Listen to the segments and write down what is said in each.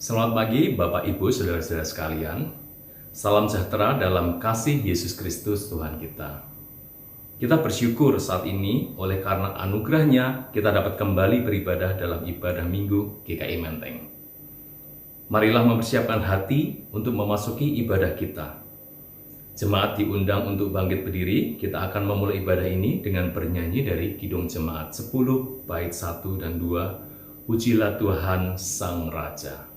Selamat pagi Bapak Ibu Saudara-saudara sekalian. Salam sejahtera dalam kasih Yesus Kristus Tuhan kita. Kita bersyukur saat ini oleh karena anugerahnya kita dapat kembali beribadah dalam ibadah Minggu GKI Menteng. Marilah mempersiapkan hati untuk memasuki ibadah kita. Jemaat diundang untuk bangkit berdiri. Kita akan memulai ibadah ini dengan bernyanyi dari Kidung Jemaat 10 bait 1 dan 2. Pujilah Tuhan Sang Raja.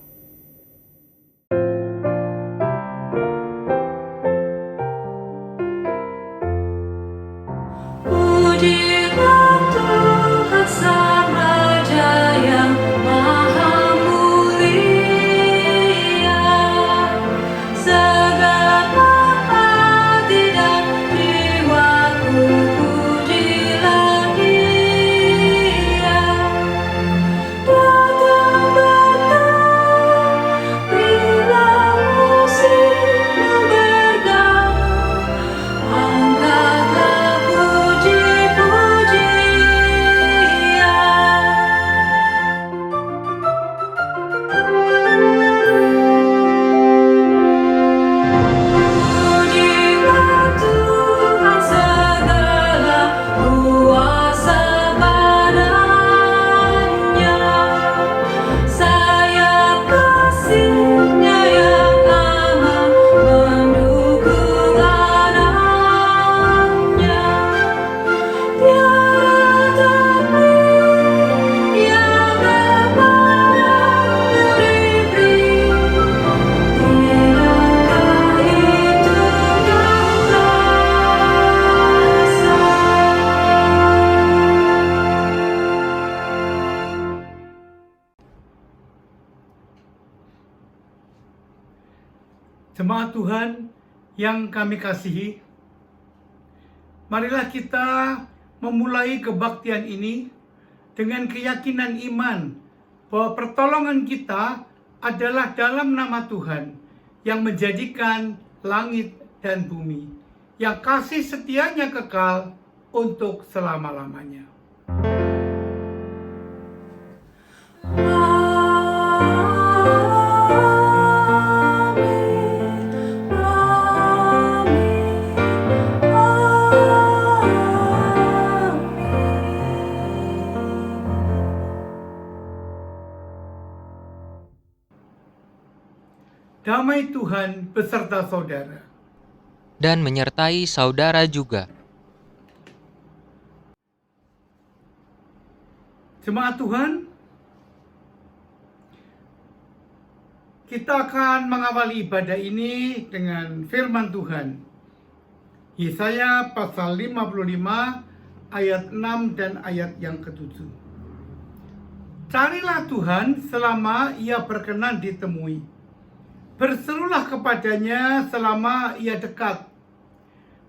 Jemaat Tuhan yang kami kasihi, marilah kita memulai kebaktian ini dengan keyakinan iman bahwa pertolongan kita adalah dalam nama Tuhan yang menjadikan langit dan bumi, yang kasih setianya kekal untuk selama-lamanya. Damai Tuhan beserta saudara. Dan menyertai saudara juga. Jemaat Tuhan, kita akan mengawali ibadah ini dengan firman Tuhan. Yesaya pasal 55 ayat 6 dan ayat yang ke-7. Carilah Tuhan selama ia berkenan ditemui. Berserulah kepadanya selama ia dekat.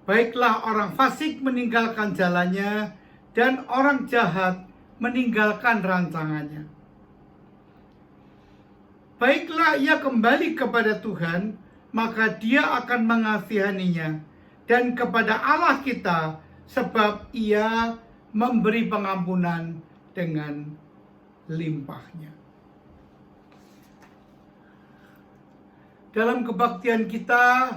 Baiklah orang fasik meninggalkan jalannya, dan orang jahat meninggalkan rancangannya. Baiklah ia kembali kepada Tuhan, maka dia akan mengasihaninya, dan kepada Allah kita, sebab ia memberi pengampunan dengan limpahnya. Dalam kebaktian kita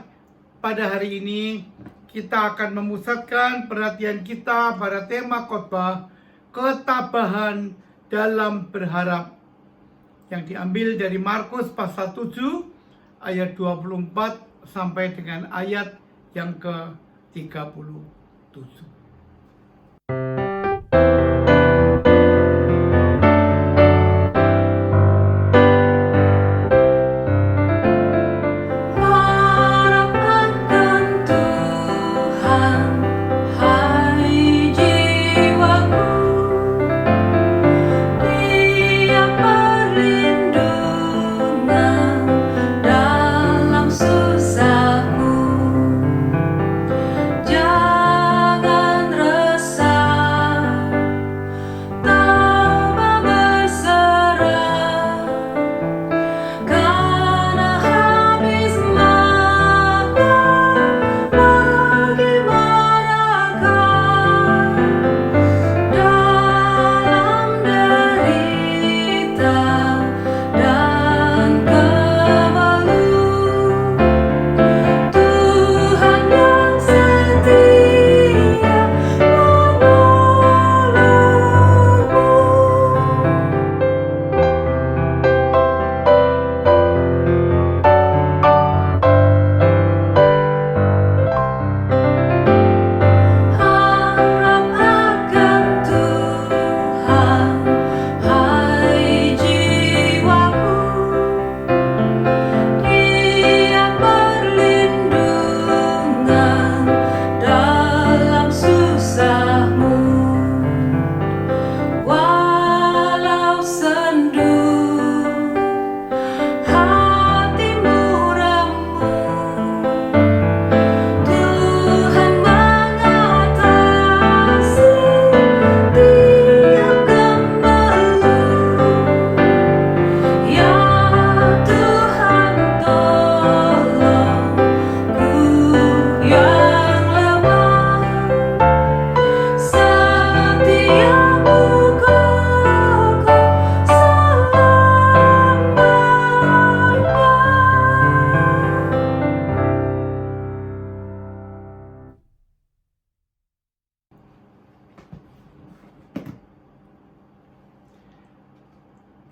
pada hari ini, kita akan memusatkan perhatian kita pada tema khotbah ketabahan dalam berharap yang diambil dari Markus pasal 7 ayat 24 sampai dengan ayat yang ke-37.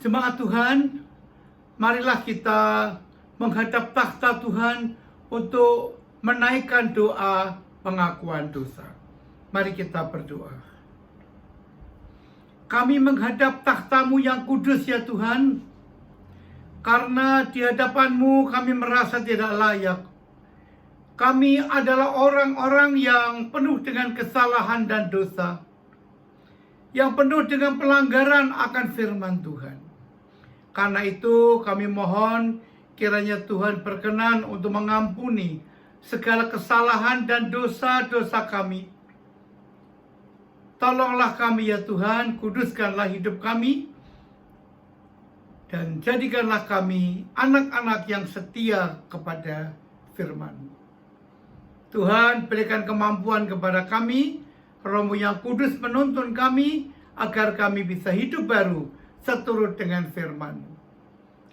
Jemaat Tuhan, marilah kita menghadap takhta Tuhan untuk menaikkan doa pengakuan dosa. Mari kita berdoa. Kami menghadap takhta-Mu yang kudus ya Tuhan, karena di hadapan-Mu kami merasa tidak layak. Kami adalah orang-orang yang penuh dengan kesalahan dan dosa, yang penuh dengan pelanggaran akan firman Tuhan. Karena itu kami mohon kiranya Tuhan berkenan untuk mengampuni segala kesalahan dan dosa-dosa kami. Tolonglah kami ya Tuhan, kuduskanlah hidup kami, dan jadikanlah kami anak-anak yang setia kepada firman-Mu. Tuhan, berikan kemampuan kepada kami, Roh-Mu yang kudus menuntun kami, agar kami bisa hidup baru seturut dengan firman-Mu.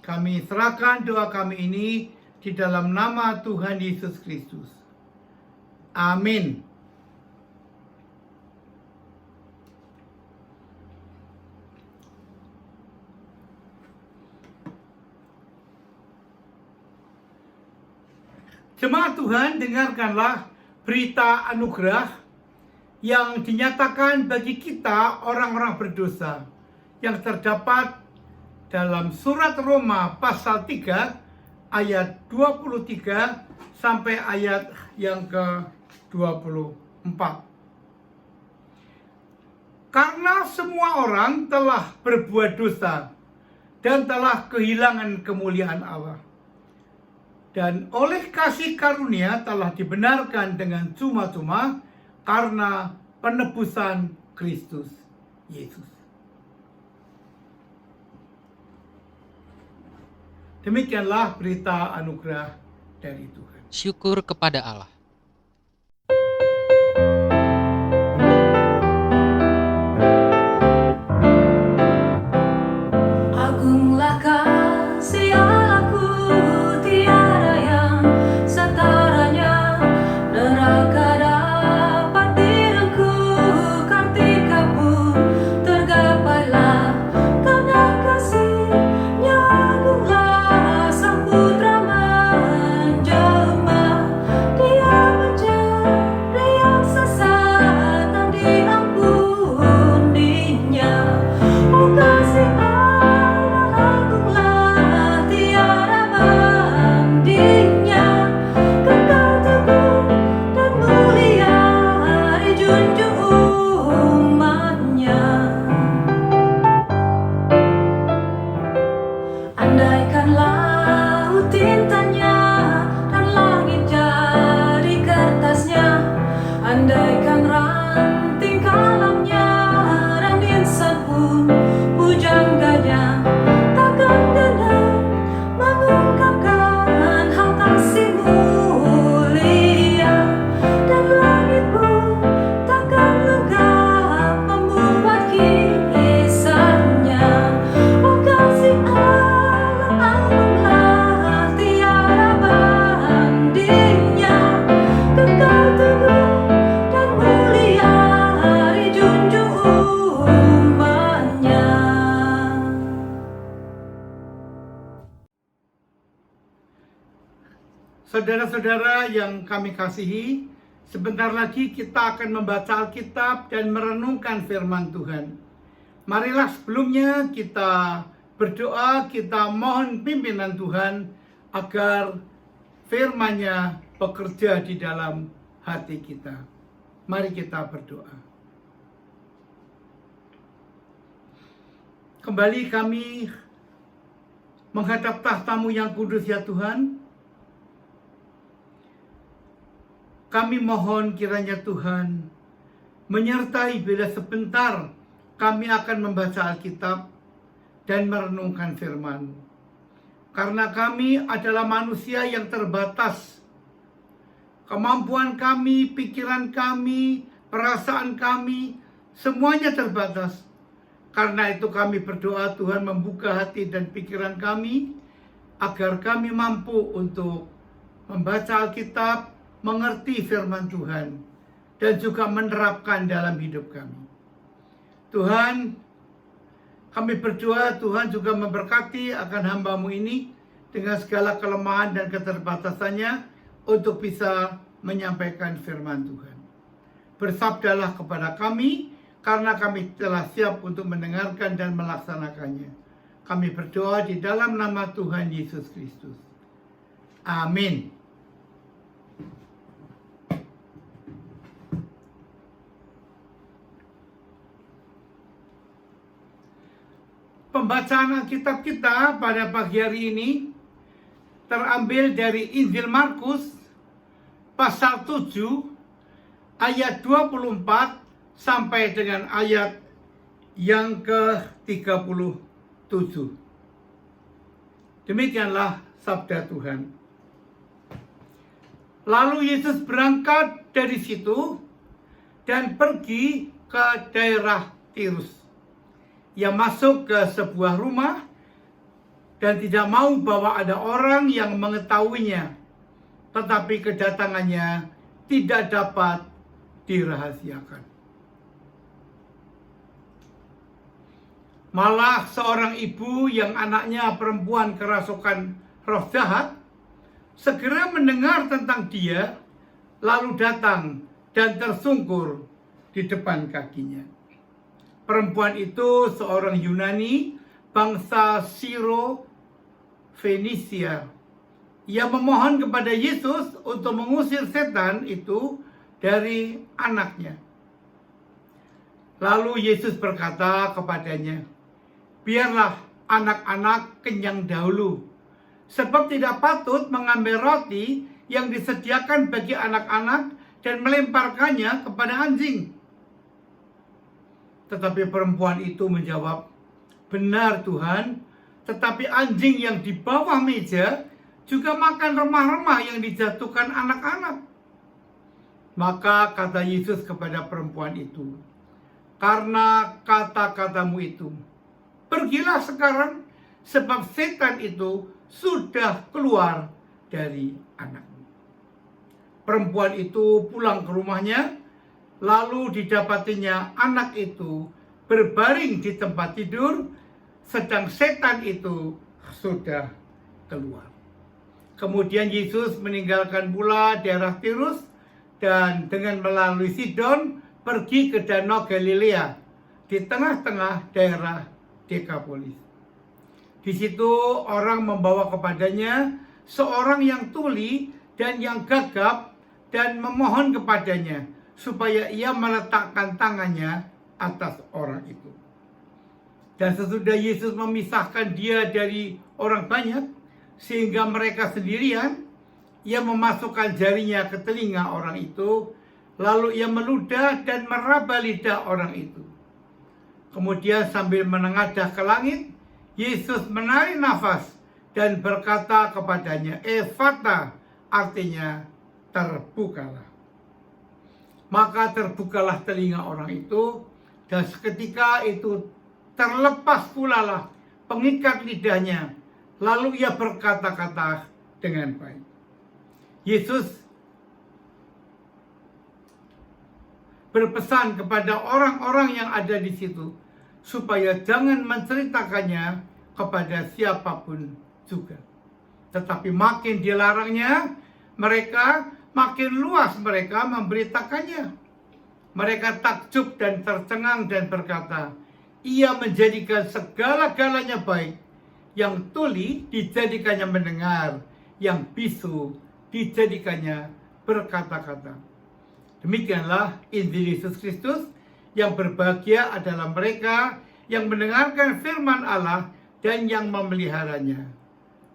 Kami serahkan doa kami ini di dalam nama Tuhan Yesus Kristus. Amin. Jemaat Tuhan, dengarkanlah berita anugerah yang dinyatakan bagi kita orang-orang berdosa yang terdapat dalam surat Roma pasal 3 ayat 23 sampai ayat yang ke-24. Karena semua orang telah berbuat dosa dan telah kehilangan kemuliaan Allah, dan oleh kasih karunia telah dibenarkan dengan cuma-cuma karena penebusan Kristus Yesus. Demikianlah berita anugerah dari Tuhan. Syukur kepada Allah. Agunglah kasih Allahku, tiada yang setaranya. Neraka dapat direngkuh, kartika pun tergapailah. Karena kasih-Nya agunglah, Sang Putra menjelma. Dia mencari yang sesat dan diampuninya. Oh kasih Allah agunglah, tiada bandingnya. Kekal teguh dan mulia dijunjung umat-Nya. Andaikan laut tintanya dan langit jadi kertasnya, andaikan ranting kalamnya dan insan pun pujangganya, takkan genap mengungkapkan hal kasih mulia, dan langit pun takkan lengkap membuat kisahnya. Oh kasih Allah agunglah, tiada bandingnya. Kekal teguh dan mulia dijunjung umat-Nya. Saudara-saudara yang kami kasihi, sebentar lagi kita akan membaca Alkitab dan merenungkan firman Tuhan. Marilah sebelumnya kita berdoa, kita mohon pimpinan Tuhan agar firman-Nya bekerja di dalam hati kita. Mari kita berdoa. Kembali kami menghadap tahta-Mu yang kudus ya Tuhan. Kami mohon kiranya Tuhan menyertai bila sebentar kami akan membaca Alkitab dan merenungkan firman-Mu. Karena kami adalah manusia yang terbatas. Kemampuan kami, pikiran kami, perasaan kami, semuanya terbatas. Karena itu kami berdoa Tuhan membuka hati dan pikiran kami, agar kami mampu untuk membaca Alkitab, mengerti firman Tuhan, dan juga menerapkan dalam hidup kami. Tuhan, Kami berdoa Tuhan juga memberkati akan hamba-Mu ini dengan segala kelemahan dan keterbatasannya untuk bisa menyampaikan firman Tuhan. Bersabdalah kepada kami, karena kami telah siap untuk mendengarkan dan melaksanakannya. Kami berdoa di dalam nama Tuhan Yesus Kristus. Amin. Pembacaan Alkitab kita pada pagi hari ini terambil dari Injil Markus pasal 7 ayat 24 sampai dengan ayat yang ke-37. Demikianlah sabda Tuhan. Lalu Yesus berangkat dari situ dan pergi ke daerah Tirus. Ia masuk ke sebuah rumah dan tidak mau bahwa ada orang yang mengetahuinya, tetapi kedatangannya tidak dapat dirahasiakan. Malah seorang ibu yang anaknya perempuan kerasukan roh jahat segera mendengar tentang dia, lalu datang dan tersungkur di depan kakinya. Perempuan itu seorang Yunani, bangsa Siro-Fenisia. Ia memohon kepada Yesus untuk mengusir setan itu dari anaknya. Lalu Yesus berkata kepadanya, "Biarlah anak-anak kenyang dahulu, sebab tidak patut mengambil roti yang disediakan bagi anak-anak dan melemparkannya kepada anjing." Tetapi perempuan itu menjawab, "Benar Tuhan, tetapi anjing yang di bawah meja juga makan remah-remah yang dijatuhkan anak-anak." Maka kata Yesus kepada perempuan itu, "Karena kata-katamu itu, pergilah sekarang, sebab setan itu sudah keluar dari anakmu." Perempuan itu pulang ke rumahnya, lalu didapatinya anak itu berbaring di tempat tidur, sedang setan itu sudah keluar. Kemudian Yesus meninggalkan pula daerah Tirus dan dengan melalui Sidon pergi ke Danau Galilea di tengah-tengah daerah Dekapolis. Di situ orang membawa kepadanya seorang yang tuli dan yang gagap dan memohon kepadanya supaya ia meletakkan tangannya atas orang itu. Dan sesudah Yesus memisahkan dia dari orang banyak, sehingga mereka sendirian, ia memasukkan jarinya ke telinga orang itu, lalu ia meludah dan meraba lidah orang itu. Kemudian sambil menengadah ke langit, Yesus menarik nafas dan berkata kepadanya, "Ephata," artinya terbukalah. Maka terbukalah telinga orang itu, dan seketika itu terlepas pula lah pengikat lidahnya. Lalu ia berkata-kata dengan baik. Yesus berpesan kepada orang-orang yang ada di situ supaya jangan menceritakannya kepada siapapun juga. Tetapi makin dilarangnya, makin luas mereka memberitakannya. Mereka takjub dan tercengang dan berkata, "Ia menjadikan segala-galanya baik. Yang tuli dijadikannya mendengar, yang bisu dijadikannya berkata-kata." Demikianlah Injil Yesus Kristus. Yang berbahagia adalah mereka yang mendengarkan firman Allah dan yang memeliharanya.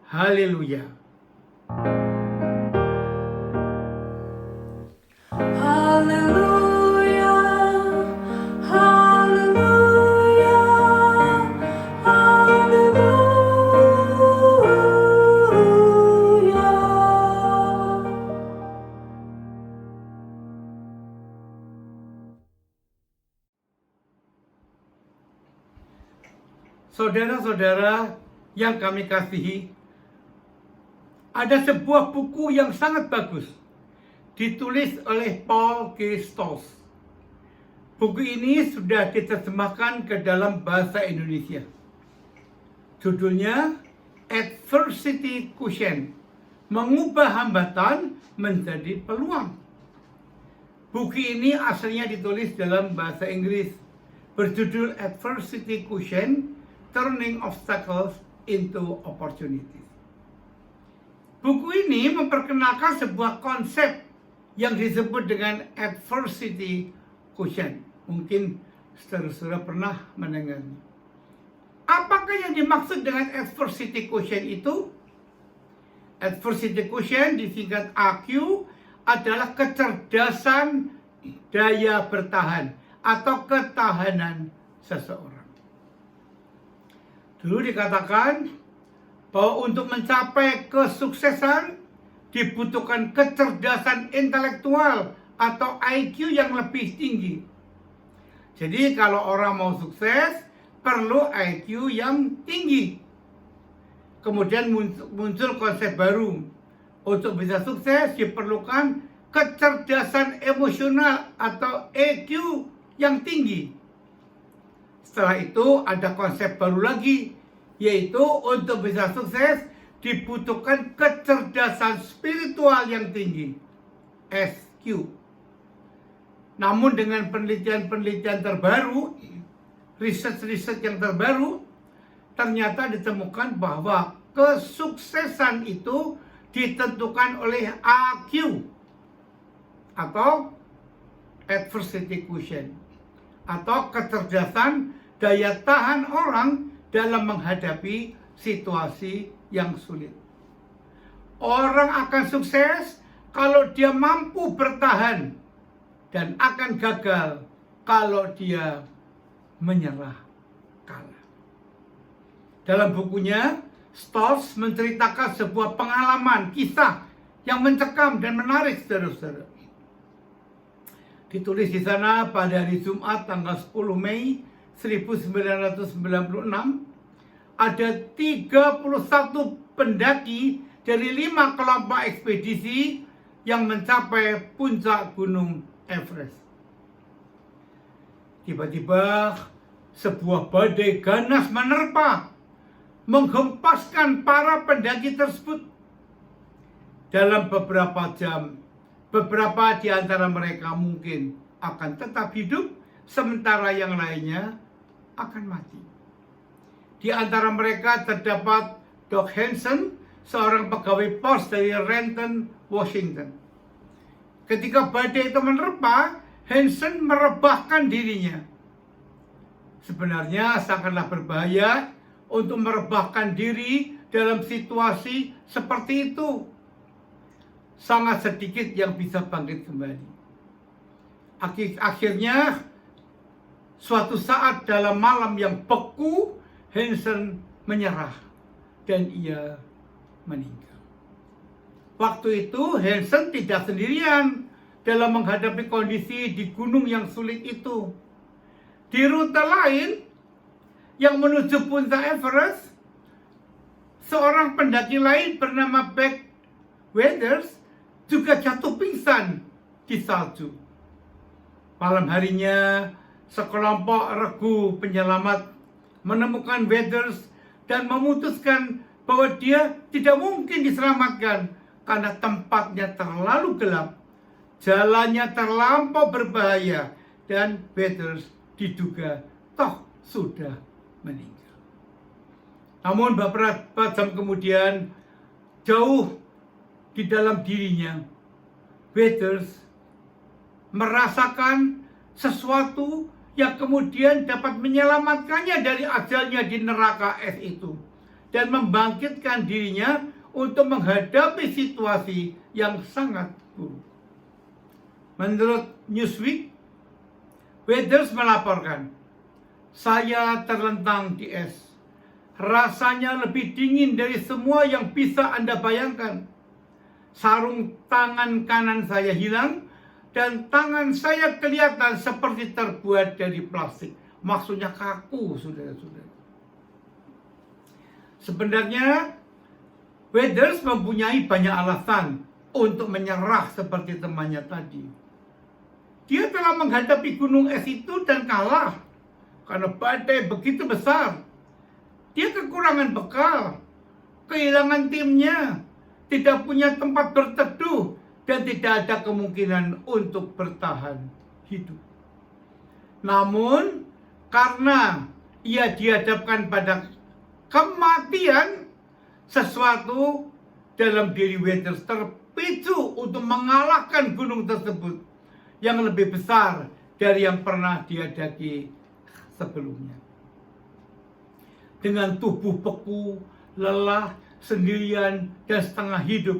Haleluya. Haleluya, haleluya, haleluya. Saudara-saudara yang kami kasihi, ada sebuah buku yang sangat bagus, ditulis oleh Paul G. Stoss. Buku ini sudah diterjemahkan ke dalam bahasa Indonesia. Judulnya Adversity Quotient, mengubah hambatan menjadi peluang. Buku ini aslinya ditulis dalam bahasa Inggris, berjudul Adversity Quotient, Turning Obstacles into Opportunities. Buku ini memperkenalkan sebuah konsep yang disebut dengan Adversity Quotient. Mungkin saudara-saudara pernah mendengarnya. Apakah yang dimaksud dengan Adversity Quotient itu? Adversity Quotient disingkat AQ adalah kecerdasan daya bertahan atau ketahanan seseorang. Dulu dikatakan bahwa untuk mencapai kesuksesan dibutuhkan kecerdasan intelektual atau IQ yang lebih tinggi. Jadi kalau orang mau sukses perlu IQ yang tinggi. Kemudian muncul konsep baru. Untuk bisa sukses diperlukan kecerdasan emosional atau EQ yang tinggi. Setelah itu ada konsep baru lagi, yaitu untuk bisa sukses dibutuhkan kecerdasan spiritual yang tinggi, SQ. Namun dengan penelitian-penelitian terbaru, riset-riset yang terbaru, ternyata ditemukan bahwa kesuksesan itu ditentukan oleh AQ atau Adversity Quotient atau kecerdasan daya tahan orang dalam menghadapi situasi yang sulit. Orang akan sukses kalau dia mampu bertahan dan akan gagal kalau dia menyerah kalah. Dalam bukunya, Stoltz menceritakan sebuah pengalaman, kisah yang mencekam dan menarik, saudara-saudara. Ditulis di sana pada hari Jumat tanggal 10 Mei 1996, ada 31 pendaki dari 5 kelompok ekspedisi yang mencapai puncak Gunung Everest. Tiba-tiba sebuah badai ganas menerpa, menghempaskan para pendaki tersebut. Dalam beberapa jam, beberapa di antara mereka mungkin akan tetap hidup, sementara yang lainnya akan mati. Di antara mereka terdapat Doc Hansen, seorang pegawai pos dari Renton, Washington. Ketika badai itu menerpa, Hansen merebahkan dirinya. Sebenarnya sangatlah berbahaya untuk merebahkan diri dalam situasi seperti itu. Sangat sedikit yang bisa bangkit kembali. Akhirnya, suatu saat dalam malam yang beku, Hansen menyerah dan ia meninggal. Waktu itu Hansen tidak sendirian dalam menghadapi kondisi di gunung yang sulit itu. Di rute lain yang menuju puncak Everest, seorang pendaki lain bernama Beck Weathers juga jatuh pingsan di salju. Malam harinya, sekelompok regu penyelamat menemukan Weathers dan memutuskan bahwa dia tidak mungkin diselamatkan karena tempatnya terlalu gelap, jalannya terlampau berbahaya, dan Weathers diduga toh sudah meninggal. Namun beberapa jam kemudian, jauh di dalam dirinya, Weathers merasakan sesuatu yang kemudian dapat menyelamatkannya dari ajalnya di neraka es itu dan membangkitkan dirinya untuk menghadapi situasi yang sangat buruk. Menurut Newsweek, Weathers melaporkan, "Saya terlentang di es. Rasanya lebih dingin dari semua yang bisa Anda bayangkan. Sarung tangan kanan saya hilang dan tangan saya kelihatan seperti terbuat dari plastik." Maksudnya kaku, saudara-saudara. Sebenarnya Weathers mempunyai banyak alasan untuk menyerah seperti temannya tadi. Dia telah menghadapi gunung es itu dan kalah karena badai begitu besar. Dia kekurangan bekal, kehilangan timnya, tidak punya tempat berteduh, dan tidak ada kemungkinan untuk bertahan hidup. Namun, karena ia dihadapkan pada kematian, sesuatu dalam diri Weathers terpicu untuk mengalahkan gunung tersebut yang lebih besar dari yang pernah dihadapi sebelumnya. Dengan tubuh beku, lelah, sendirian, dan setengah hidup,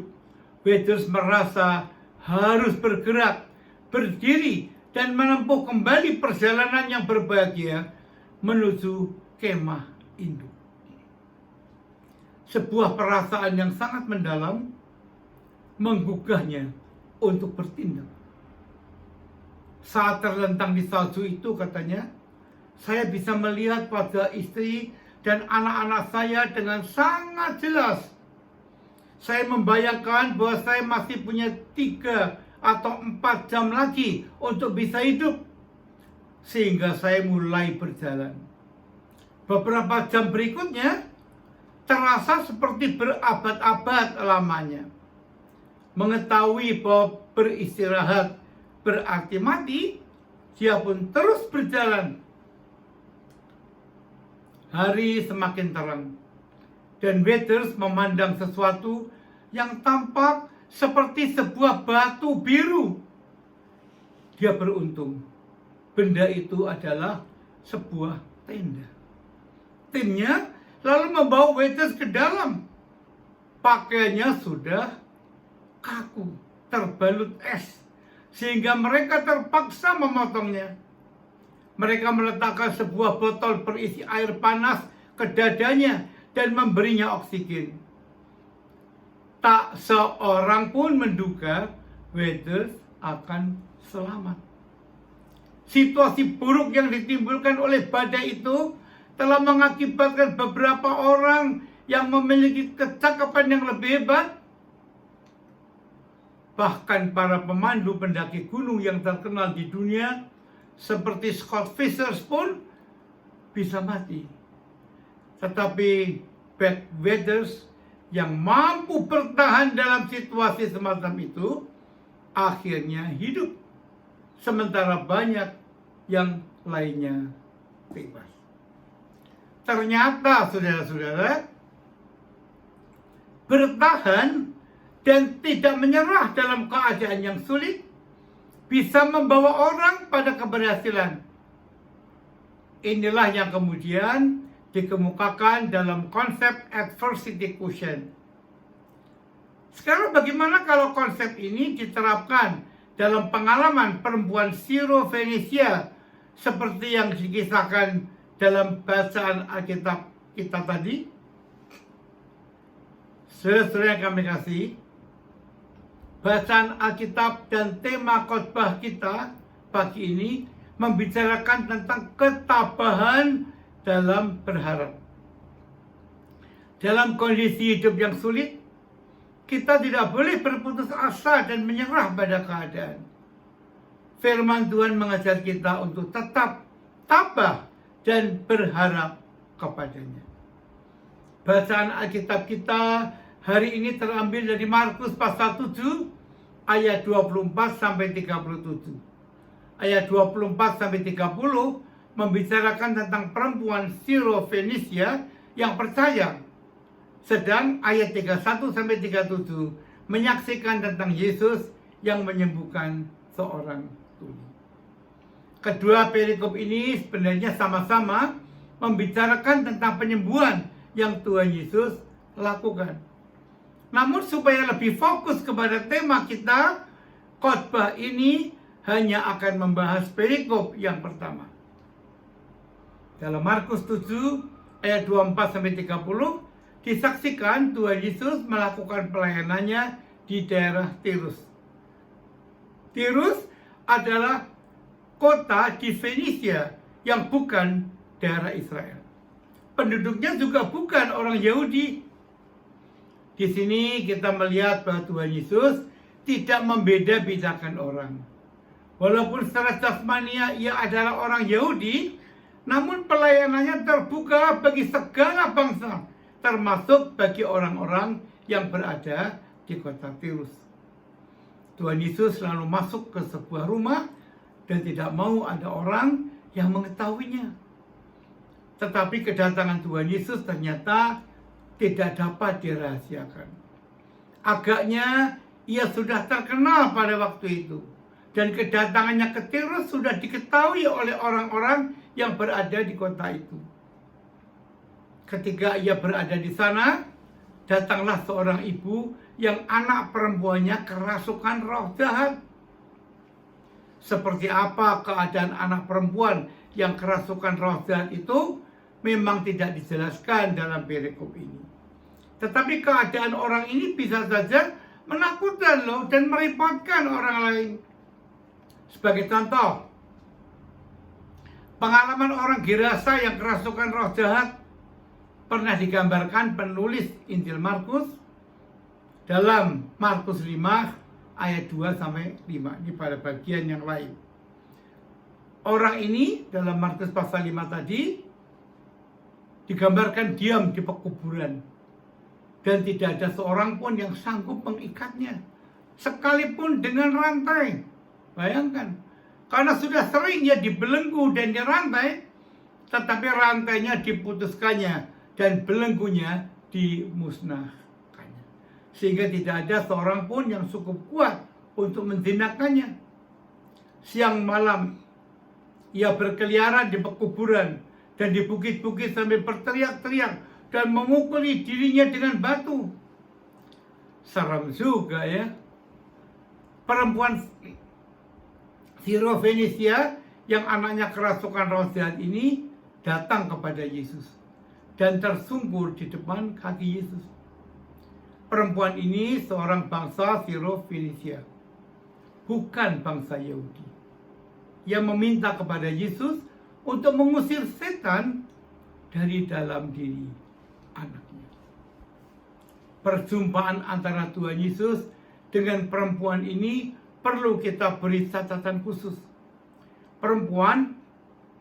Weathers merasa harus bergerak, berdiri, dan menempuh kembali perjalanan yang berbahagia menuju kemah induk. Sebuah perasaan yang sangat mendalam menggugahnya untuk bertindak. Saat terlentang di salju itu, katanya, saya bisa melihat wajah istri dan anak-anak saya dengan sangat jelas. Saya membayangkan bahwa saya masih punya 3 atau 4 jam lagi untuk bisa hidup. Sehingga saya mulai berjalan. Beberapa jam berikutnya terasa seperti berabad-abad lamanya. Mengetahui bahwa beristirahat berarti mati, dia pun terus berjalan. Hari semakin terang, dan Weathers memandang sesuatu yang tampak seperti sebuah batu biru. Dia beruntung, benda itu adalah sebuah tenda. Timnya lalu membawa Weathers ke dalam. Pakaiannya sudah kaku, terbalut es, sehingga mereka terpaksa memotongnya. Mereka meletakkan sebuah botol berisi air panas ke dadanya dan memberinya oksigen. Tak seorang pun menduga Weathers akan selamat. Situasi buruk yang ditimbulkan oleh badai itu telah mengakibatkan beberapa orang yang memiliki kecakapan yang lebih hebat. Bahkan para pemandu pendaki gunung yang terkenal di dunia seperti Scott Fisher pun bisa mati. Tetapi Weathers yang mampu bertahan dalam situasi semacam itu akhirnya hidup, sementara banyak yang lainnya tewas. Ternyata, saudara-saudara, bertahan dan tidak menyerah dalam keadaan yang sulit bisa membawa orang pada keberhasilan. Inilah yang kemudian dikemukakan dalam konsep adversity quotient. Sekarang bagaimana kalau konsep ini diterapkan dalam pengalaman perempuan Syro-Fenisia seperti yang dikisahkan dalam bacaan Alkitab kita tadi? Saudara-saudara yang kami kasih, bacaan Alkitab dan tema khotbah kita pagi ini membicarakan tentang ketabahan dalam berharap. Dalam kondisi hidup yang sulit, kita tidak boleh berputus asa dan menyerah pada keadaan. Firman Tuhan mengajar kita untuk tetap tabah dan berharap kepadanya. Bacaan Alkitab kita hari ini terambil dari Markus pasal 7 ayat 24 sampai 37. Ayat 24 sampai 30 membicarakan tentang perempuan Syro-Fenisia yang percaya. Sedang ayat 31 sampai 37 menyaksikan tentang Yesus yang menyembuhkan seorang tuli. Kedua perikop ini sebenarnya sama-sama membicarakan tentang penyembuhan yang Tuhan Yesus lakukan. Namun supaya lebih fokus kepada tema kita, khotbah ini hanya akan membahas perikop yang pertama. Dalam Markus 7 ayat 24 sampai 30 disaksikan Tuhan Yesus melakukan pelayanannya di daerah Tirus. Tirus adalah kota di Fenisia yang bukan daerah Israel. Penduduknya juga bukan orang Yahudi. Di sini kita melihat bahwa Tuhan Yesus tidak membeda-bedakan orang. Walaupun secara jasmania ia adalah orang Yahudi, namun pelayanannya terbuka bagi segala bangsa, termasuk bagi orang-orang yang berada di kota Tirus. Tuhan Yesus selalu masuk ke sebuah rumah dan tidak mau ada orang yang mengetahuinya. Tetapi kedatangan Tuhan Yesus ternyata tidak dapat dirahasiakan. Agaknya ia sudah terkenal pada waktu itu. Dan kedatangannya ke Tirus sudah diketahui oleh orang-orang yang berada di kota itu. Ketika ia berada di sana, datanglah seorang ibu yang anak perempuannya kerasukan roh jahat. Seperti apa keadaan anak perempuan yang kerasukan roh jahat itu memang tidak dijelaskan dalam perikop ini. Tetapi keadaan orang ini bisa saja menakutkan loh dan merepotkan orang lain. Sebagai contoh, pengalaman orang Gerasa yang kerasukan roh jahat pernah digambarkan penulis Injil Markus dalam Markus 5 ayat 2-5. Ini pada bagian yang lain. Orang ini dalam Markus pasal 5 tadi digambarkan diam di pekuburan dan tidak ada seorang pun yang sanggup mengikatnya, sekalipun dengan rantai. Bayangkan, karena sudah sering ia dibelenggu dan dirantai, tetapi rantainya diputuskannya dan belenggunya dimusnahkannya, sehingga tidak ada seorang pun yang cukup kuat untuk menjinakkannya. Siang malam ia berkeliaran di pekuburan dan di bukit-bukit sambil berteriak-teriak dan memukuli dirinya dengan batu. Seram juga ya. Perempuan Sirofenisia yang anaknya kerasukan roh jahat ini datang kepada Yesus dan tersungkur di depan kaki Yesus. Perempuan ini seorang bangsa Sirofenisia, bukan bangsa Yahudi. Ia meminta kepada Yesus untuk mengusir setan dari dalam diri anaknya. Perjumpaan antara Tuhan Yesus dengan perempuan ini perlu kita beri catatan khusus. Perempuan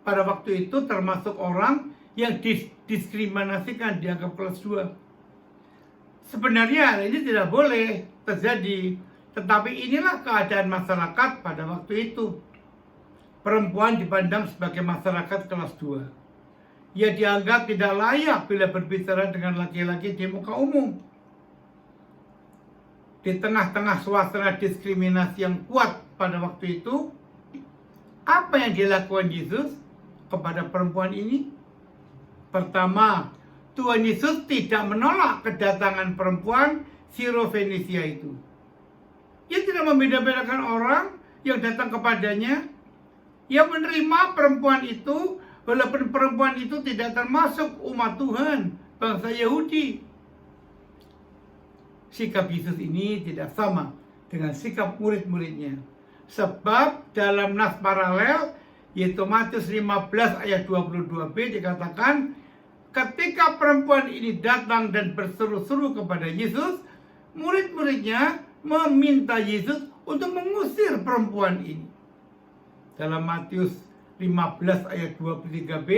pada waktu itu termasuk orang yang didiskriminasikan, dianggap kelas 2. Sebenarnya ini tidak boleh terjadi, tetapi inilah keadaan masyarakat pada waktu itu. Perempuan dipandang sebagai masyarakat kelas 2. Ia dianggap tidak layak bila berbicara dengan laki-laki di muka umum. Di tengah-tengah suasana diskriminasi yang kuat pada waktu itu, apa yang dilakukan Yesus kepada perempuan ini? Pertama, Tuhan Yesus tidak menolak kedatangan perempuan Sirofenisia itu. Ia tidak membeda-bedakan orang yang datang kepadanya. Ia menerima perempuan itu, walaupun perempuan itu tidak termasuk umat Tuhan, bangsa Yahudi. Sikap Yesus ini tidak sama dengan sikap murid-muridnya. Sebab dalam nas paralel, yaitu Matius 15 ayat 22b dikatakan, ketika perempuan ini datang dan berseru-seru kepada Yesus, murid-muridnya meminta Yesus untuk mengusir perempuan ini. Dalam Matius 15 ayat 23b,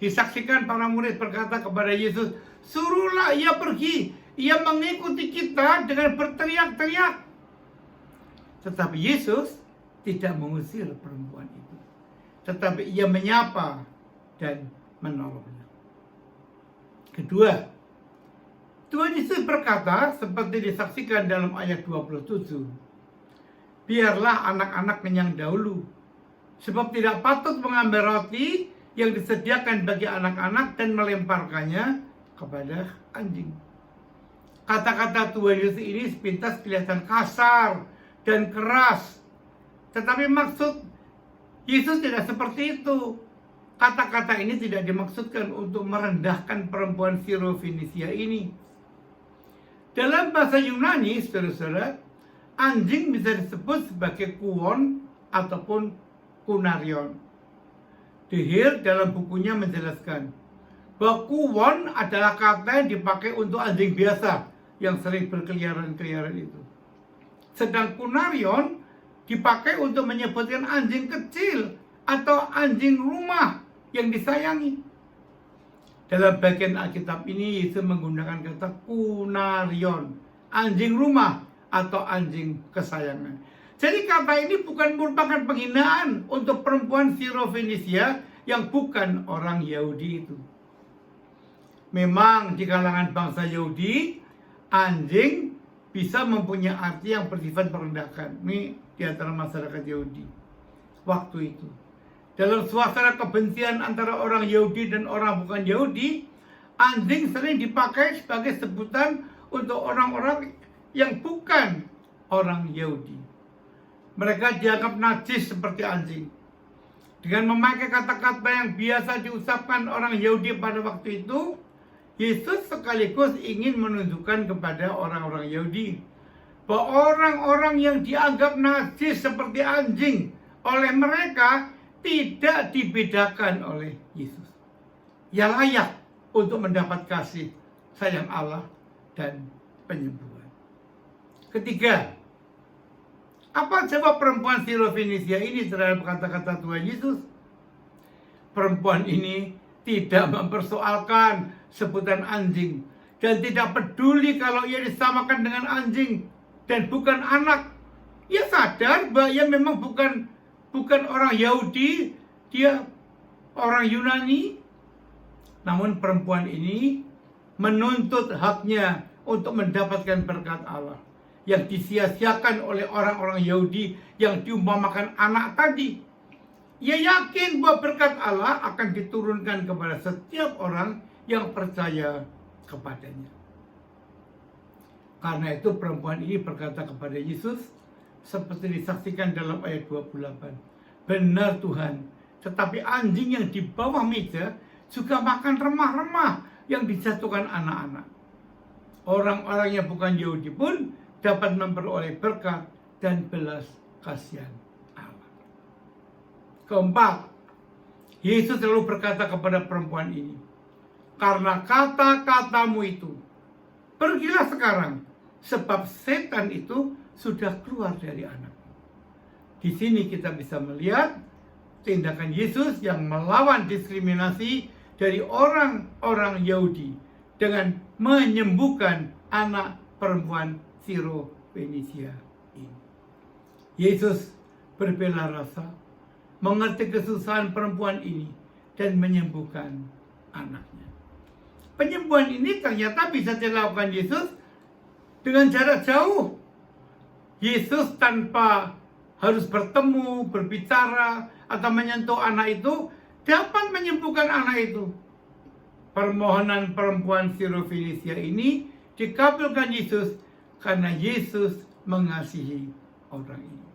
disaksikan para murid berkata kepada Yesus, suruhlah ia pergi. Ia mengikuti kita dengan berteriak-teriak. Tetapi Yesus tidak mengusir perempuan itu. Tetapi ia menyapa dan menolongnya. Kedua, Tuhan Yesus berkata seperti disaksikan dalam ayat 27. Biarlah anak-anak kenyang dahulu. Sebab tidak patut mengambil roti yang disediakan bagi anak-anak dan melemparkannya kepada anjing. Kata-kata Tuhan Yesus ini sepintas kelihatan kasar dan keras. Tetapi maksud Yesus tidak seperti itu. Kata-kata ini tidak dimaksudkan untuk merendahkan perempuan Sirofenisia ini. Dalam bahasa Yunani, saudara-saudara, anjing bisa disebut sebagai kuon ataupun kunarion. De Heer dalam bukunya menjelaskan bahwa kuon adalah kata yang dipakai untuk anjing biasa yang sering berkeliaran-keliaran itu. Sedang kunarion dipakai untuk menyebutkan anjing kecil atau anjing rumah yang disayangi. Dalam bagian Alkitab ini Yesus menggunakan kata kunarion, anjing rumah atau anjing kesayangan. Jadi kata ini bukan merupakan penghinaan untuk perempuan Sirofenisia yang bukan orang Yahudi itu. Memang di kalangan bangsa Yahudi, anjing bisa mempunyai arti yang bersifat merendahkan. Ini di antara masyarakat Yahudi waktu itu. Dalam suasana kebencian antara orang Yahudi dan orang bukan Yahudi, anjing sering dipakai sebagai sebutan untuk orang-orang yang bukan orang Yahudi. Mereka dianggap najis seperti anjing. Dengan memakai kata-kata yang biasa diucapkan orang Yahudi pada waktu itu, Yesus sekaligus ingin menunjukkan kepada orang-orang Yahudi bahwa orang-orang yang dianggap najis seperti anjing oleh mereka tidak dibedakan oleh Yesus. Ia layak untuk mendapat kasih sayang Allah dan penyembuhan. Ketiga, apa jawab perempuan Sirofenisia ini terhadap kata-kata Tuhan Yesus? Perempuan ini tidak mempersoalkan sebutan anjing dan tidak peduli kalau ia disamakan dengan anjing dan bukan anak. Ia sadar bahwa ia memang bukan orang Yahudi, dia orang Yunani. Namun perempuan ini menuntut haknya untuk mendapatkan berkat Allah yang disia-siakan oleh orang-orang Yahudi yang diumpamakan anak tadi. Ia yakin bahwa berkat Allah akan diturunkan kepada setiap orang yang percaya kepadanya. Karena itu perempuan ini berkata kepada Yesus, seperti disaksikan dalam ayat 28. Benar Tuhan, tetapi anjing yang di bawah meja juga makan remah-remah yang dijatuhkan anak-anak. Orang-orang yang bukan Yahudi pun dapat memperoleh berkat dan belas kasihan Allah. Keempat, Yesus selalu berkata kepada perempuan ini, karena kata-katamu itu, pergilah sekarang, sebab setan itu sudah keluar dari anak. Di sini kita bisa melihat tindakan Yesus yang melawan diskriminasi dari orang-orang Yahudi dengan menyembuhkan anak perempuan Sirofenisia ini. Yesus berbela rasa, mengerti kesusahan perempuan ini dan menyembuhkan anaknya. Penyembuhan ini ternyata bisa dilakukan Yesus dengan jarak jauh. Yesus tanpa harus bertemu, berbicara, atau menyentuh anak itu, dapat menyembuhkan anak itu. Permohonan perempuan Sirofenisia ini dikabulkan Yesus karena Yesus mengasihi orang ini.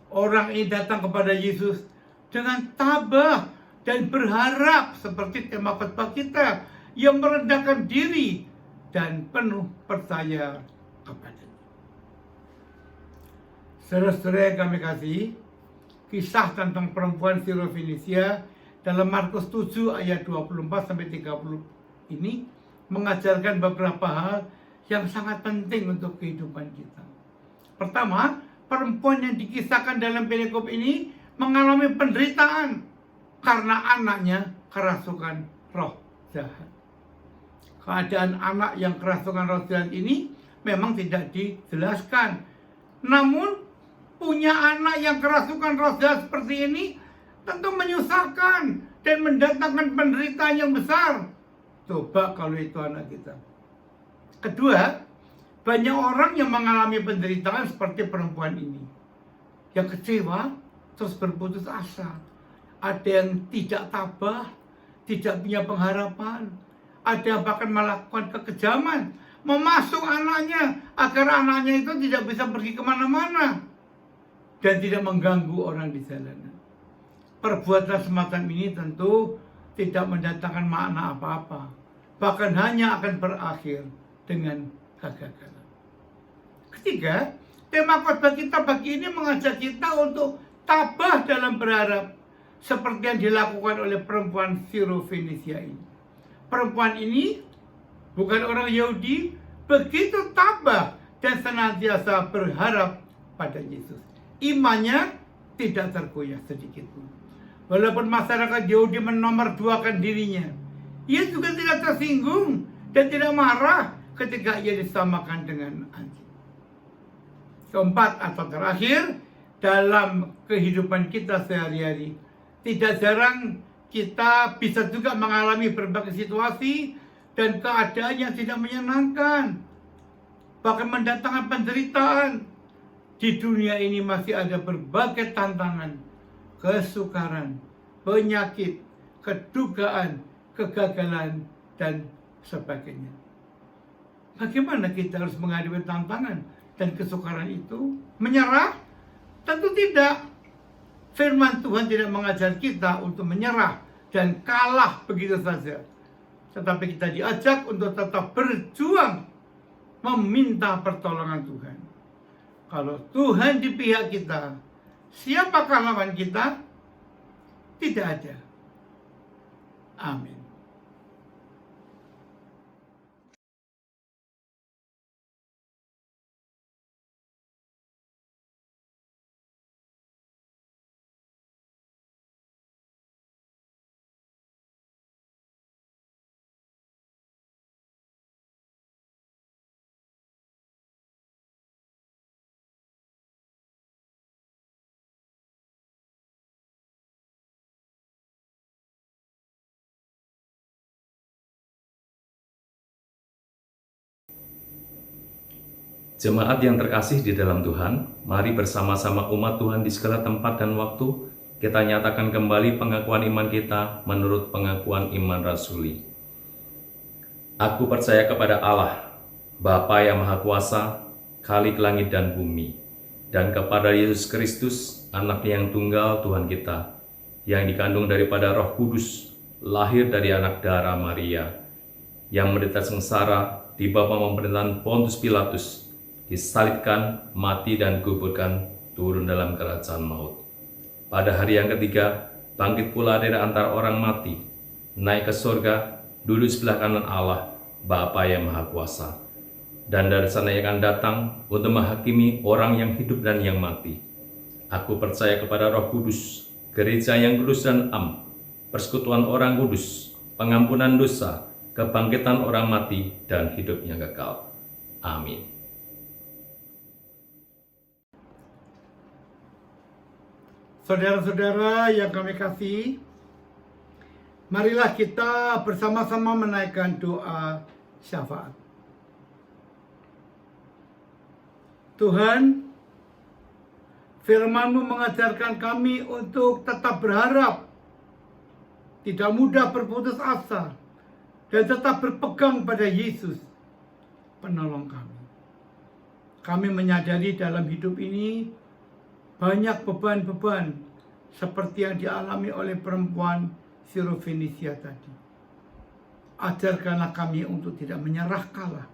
Orang ini datang kepada Yesus dengan tabah dan berharap seperti tema khotbah kita yang merendahkan diri dan penuh percaya kepadanya. Saudara-saudara yang kami kasih, kisah tentang perempuan Sirofenisia dalam Markus 7 ayat 24-30 ini mengajarkan beberapa hal yang sangat penting untuk kehidupan kita. Pertama, perempuan yang dikisahkan dalam perikop ini mengalami penderitaan karena anaknya kerasukan roh jahat. Keadaan anak yang kerasukan roh jahat ini memang tidak dijelaskan. Namun punya anak yang kerasukan roh jahat seperti ini tentu menyusahkan dan mendatangkan penderitaan yang besar. Coba kalau itu anak kita. Kedua, banyak orang yang mengalami penderitaan seperti perempuan ini, yang kecewa terus berputus asa. Ada yang tidak tabah, tidak punya pengharapan. Ada yang bahkan melakukan kekejaman, memasuk anaknya agar anaknya itu tidak bisa pergi kemana-mana dan tidak mengganggu orang di jalanan. Perbuatan semacam ini tentu tidak mendatangkan makna apa-apa, bahkan hanya akan berakhir dengan kegagalan. Ketiga, tema khotbah kita pagi ini mengajak kita untuk tabah dalam berharap, seperti yang dilakukan oleh perempuan Sirofenisia ini. Perempuan ini bukan orang Yahudi, begitu tabah dan senantiasa berharap pada Yesus. Imannya tidak tergoyah sedikit pun. Walaupun masyarakat Yahudi menomorduakan dirinya, ia juga tidak tersinggung dan tidak marah ketika ia disamakan dengan anjing. Keempat atau terakhir, dalam kehidupan kita sehari-hari, tidak jarang kita bisa juga mengalami berbagai situasi dan keadaan yang tidak menyenangkan, bahkan mendatangkan penderitaan. Di dunia ini masih ada berbagai tantangan, kesukaran, penyakit, kedugaan, kegagalan, dan sebagainya. Bagaimana kita harus menghadapi tantangan dan kesukaran itu? Menyerah? Tentu tidak. Firman Tuhan tidak mengajar kita untuk menyerah dan kalah begitu saja. Tetapi kita diajak untuk tetap berjuang, meminta pertolongan Tuhan. Kalau Tuhan di pihak kita, siapakah lawan kita? Tidak ada. Amin. Jemaat yang terkasih di dalam Tuhan, mari bersama-sama umat Tuhan di segala tempat dan waktu, kita nyatakan kembali pengakuan iman kita menurut pengakuan iman rasuli. Aku percaya kepada Allah, Bapa yang Maha Kuasa, Khalik langit dan bumi, dan kepada Yesus Kristus, Anak yang tunggal Tuhan kita, yang dikandung daripada Roh Kudus, lahir dari anak darah Maria, yang menderita sengsara di bawah pemerintahan Pontius Pilatus, disalibkan, mati dan dikuburkan, turun dalam kerajaan maut. Pada hari yang ketiga, bangkit pula dari antara orang mati, naik ke surga, duduk sebelah kanan Allah, Bapa yang Maha Kuasa. Dan dari sana ia akan datang untuk menghakimi orang yang hidup dan yang mati. Aku percaya kepada Roh Kudus, gereja yang kudus dan am, persekutuan orang kudus, pengampunan dosa, kebangkitan orang mati, dan hidupnya kekal. Amin. Saudara-saudara yang kami kasih, marilah kita bersama-sama menaikkan doa syafaat. Tuhan, firman-Mu mengajarkan kami untuk tetap berharap, tidak mudah berputus asa, dan tetap berpegang pada Yesus, penolong kami. Kami menyadari dalam hidup ini banyak beban-beban seperti yang dialami oleh perempuan Sirofenisia tadi. Ajarkanlah kami untuk tidak menyerah kalah,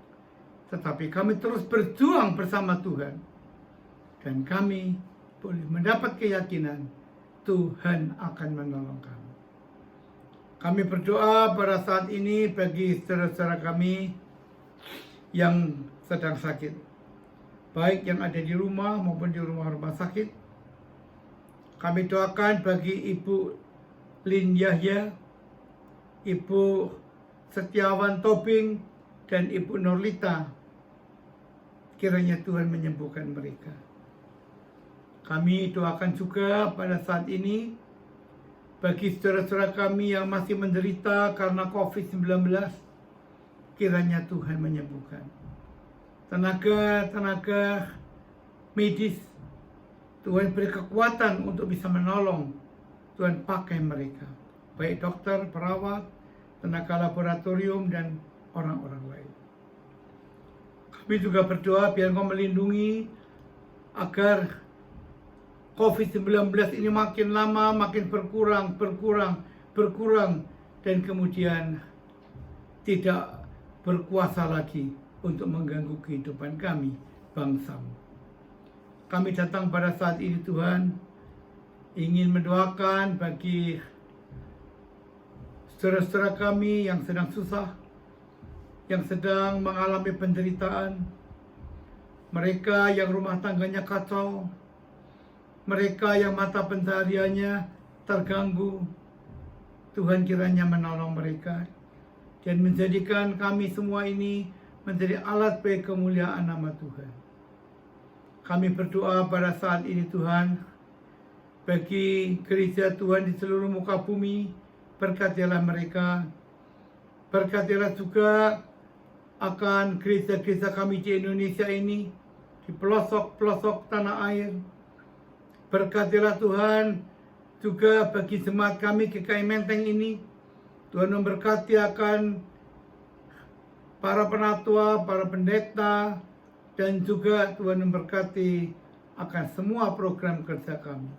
tetapi kami terus berjuang bersama Tuhan. Dan kami boleh mendapat keyakinan Tuhan akan menolong kami. Kami berdoa pada saat ini bagi saudara-saudara kami yang sedang sakit, baik yang ada di rumah maupun di rumah-rumah sakit. Kami doakan bagi Ibu Lin Yahya, Ibu Setiawan Tobing, dan Ibu Norlita. Kiranya Tuhan menyembuhkan mereka. Kami doakan juga pada saat ini bagi saudara-saudara kami yang masih menderita karena COVID-19. Kiranya Tuhan menyembuhkan. Tenaga medis, Tuhan beri kekuatan untuk bisa menolong. Tuhan pakai mereka, baik dokter, perawat, tenaga laboratorium, dan orang-orang lain. Kami juga berdoa biar Engkau melindungi agar COVID-19 ini makin lama makin berkurang, dan kemudian tidak berkuasa lagi untuk mengganggu kehidupan kami, bangsa-Mu. Kami datang pada saat ini Tuhan, ingin mendoakan bagi saudara-saudara kami yang sedang susah, yang sedang mengalami penderitaan, mereka yang rumah tangganya kacau, mereka yang mata pencahariannya terganggu, Tuhan kiranya menolong mereka dan menjadikan kami semua ini menjadi alat bagi kemuliaan nama Tuhan. Kami berdoa pada saat ini Tuhan, bagi gereja Tuhan di seluruh muka bumi, berkatilah mereka. Berkatilah juga akan gereja-gereja kami di Indonesia ini, di pelosok-pelosok tanah air. Berkatilah Tuhan juga bagi jemaat kami GKI Menteng ini. Tuhan memberkati akan para penatua, para pendeta, dan juga Tuhan memberkati akan semua program kerja kami.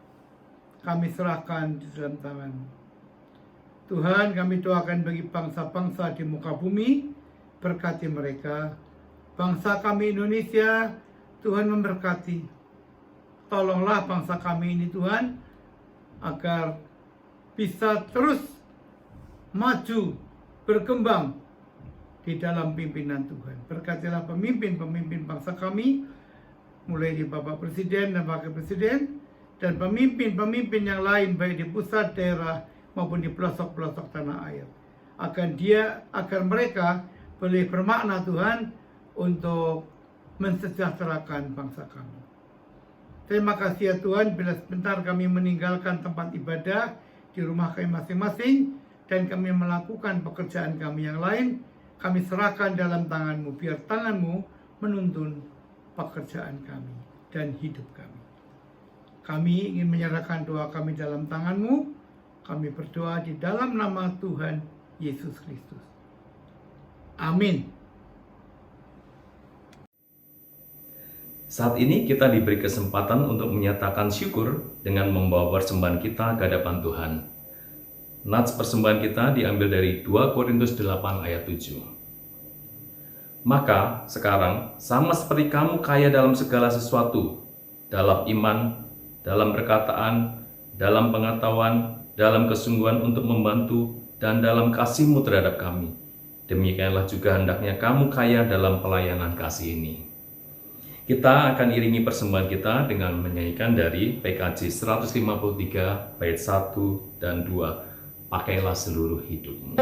Kami serahkan di dalam tangan-Mu. Tuhan, kami doakan bagi bangsa-bangsa di muka bumi, berkati mereka. Bangsa kami Indonesia, Tuhan memberkati. Tolonglah bangsa kami ini Tuhan, agar bisa terus maju, berkembang di dalam pimpinan Tuhan. Berkatilah pemimpin-pemimpin bangsa kami, mulai di Bapak Presiden dan Wakil Presiden, dan pemimpin-pemimpin yang lain, baik di pusat, daerah, maupun di pelosok-pelosok tanah air. Agar mereka boleh bermakna Tuhan untuk mensejahterakan bangsa kami. Terima kasih ya Tuhan, bila sebentar kami meninggalkan tempat ibadah di rumah kami masing-masing, dan kami melakukan pekerjaan kami yang lain, kami serahkan dalam tangan-Mu, biar tangan-Mu menuntun pekerjaan kami dan hidup kami. Kami ingin menyerahkan doa kami dalam tangan-Mu. Kami berdoa di dalam nama Tuhan Yesus Kristus. Amin. Saat ini kita diberi kesempatan untuk menyatakan syukur dengan membawa persembahan kita ke hadapan Tuhan. Nats persembahan kita diambil dari 2 Korintus 8 ayat 7. Maka sekarang sama seperti kamu kaya dalam segala sesuatu, dalam iman, dalam perkataan, dalam pengetahuan, dalam kesungguhan untuk membantu, dan dalam kasih-Mu terhadap kami, demikianlah juga hendaknya kamu kaya dalam pelayanan kasih ini. Kita akan iringi persembahan kita dengan menyanyikan dari PKJ 153 bait 1 dan 2. Pakailah seluruh hidupmu.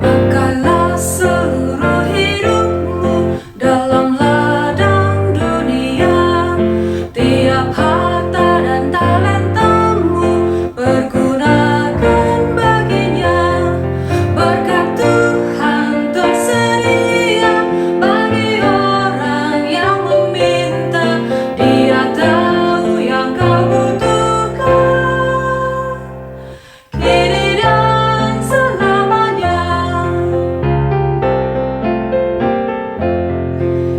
Pakailah seluruh hidupmu dalam ladang dunia. Tiap harta dan talentamu pergunakan baginya. Berkat Tuhan tersedia bagi orang yang meminta. Dia tahu yang kau butuhkan kini dan selamanya.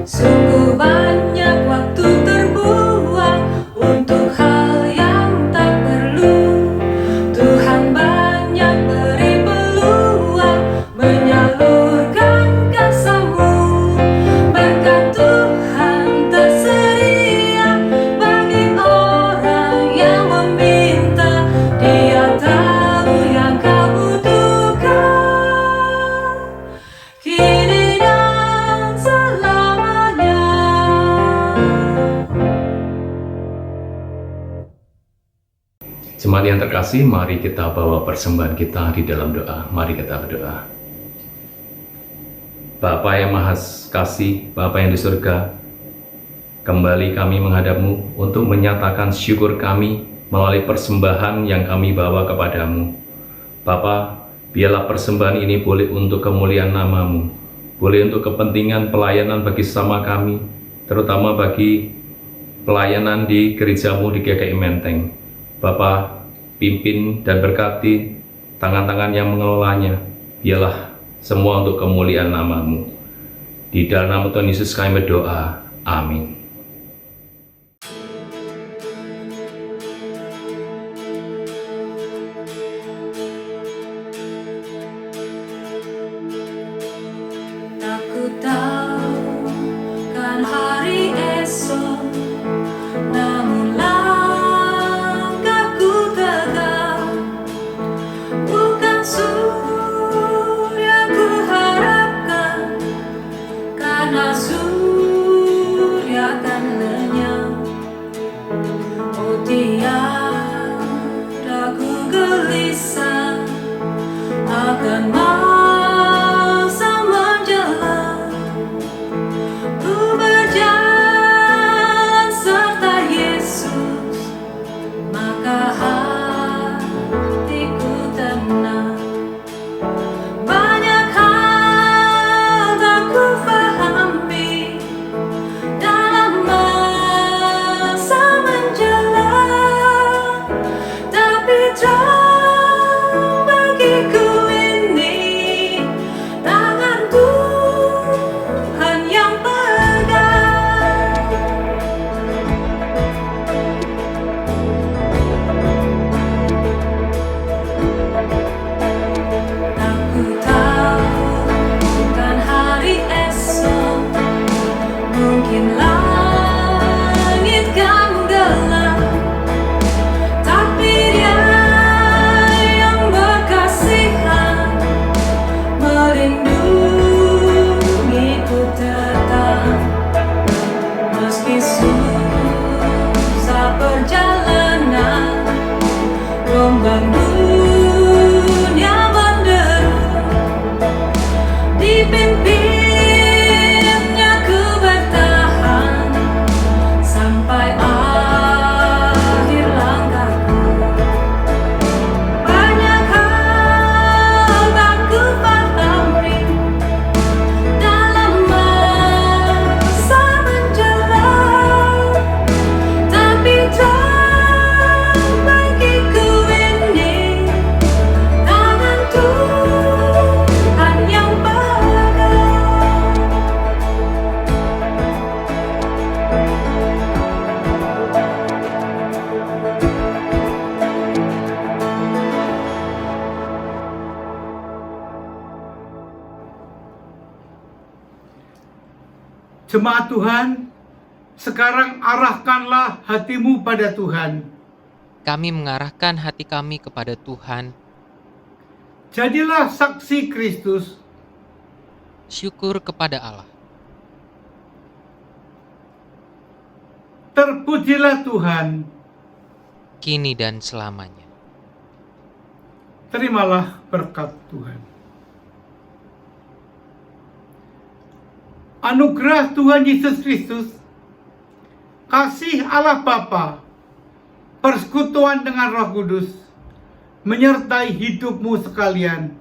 Sungguh banyak waktu terbuang untuk hal yang tak perlu. Tuhan banyak beri peluang menyalurkan kasih-Mu. Berkat Tuhan tersedia bagi orang yang meminta. Dia tahu yang kau butuhkan kini dan selamanya. Jemaat yang terkasih, mari kita bawa persembahan kita di dalam doa. Mari kita berdoa. Bapa yang Maha Kasih, Bapa yang di surga, kembali kami menghadap-Mu untuk menyatakan syukur kami melalui persembahan yang kami bawa kepadamu. Bapa, biarlah persembahan ini boleh untuk kemuliaan nama-Mu, boleh untuk kepentingan pelayanan bagi sesama kami, terutama bagi pelayanan di gereja-Mu di GKI Menteng. Bapa, pimpin dan berkati tangan-tangan yang mengelolanya. Biarlah semua untuk kemuliaan nama-Mu. Di dalam nama Tuhan Yesus kami berdoa. Amin. Aku tahu kan hari esok, namun langkahku tegak. Bukan surga ku harapkan, kan Jemaat Tuhan, sekarang arahkanlah hatimu pada Tuhan. Kami mengarahkan hati kami kepada Tuhan. Jadilah saksi Kristus. Syukur kepada Allah. Terpujilah Tuhan. Kini dan selamanya. Terimalah berkat Tuhan. Anugerah Tuhan Yesus Kristus, kasih Allah Bapa, persekutuan dengan Roh Kudus, menyertai hidupmu sekalian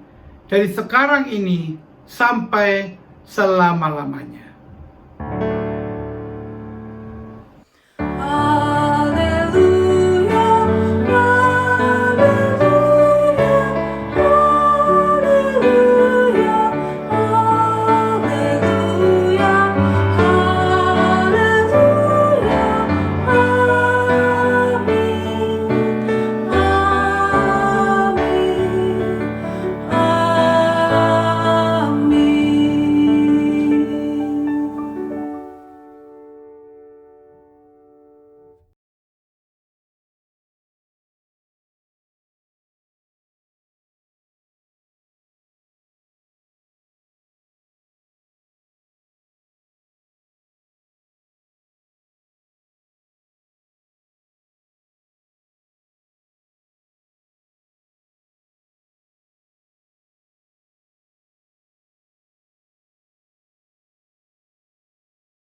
dari sekarang ini sampai selama-lamanya.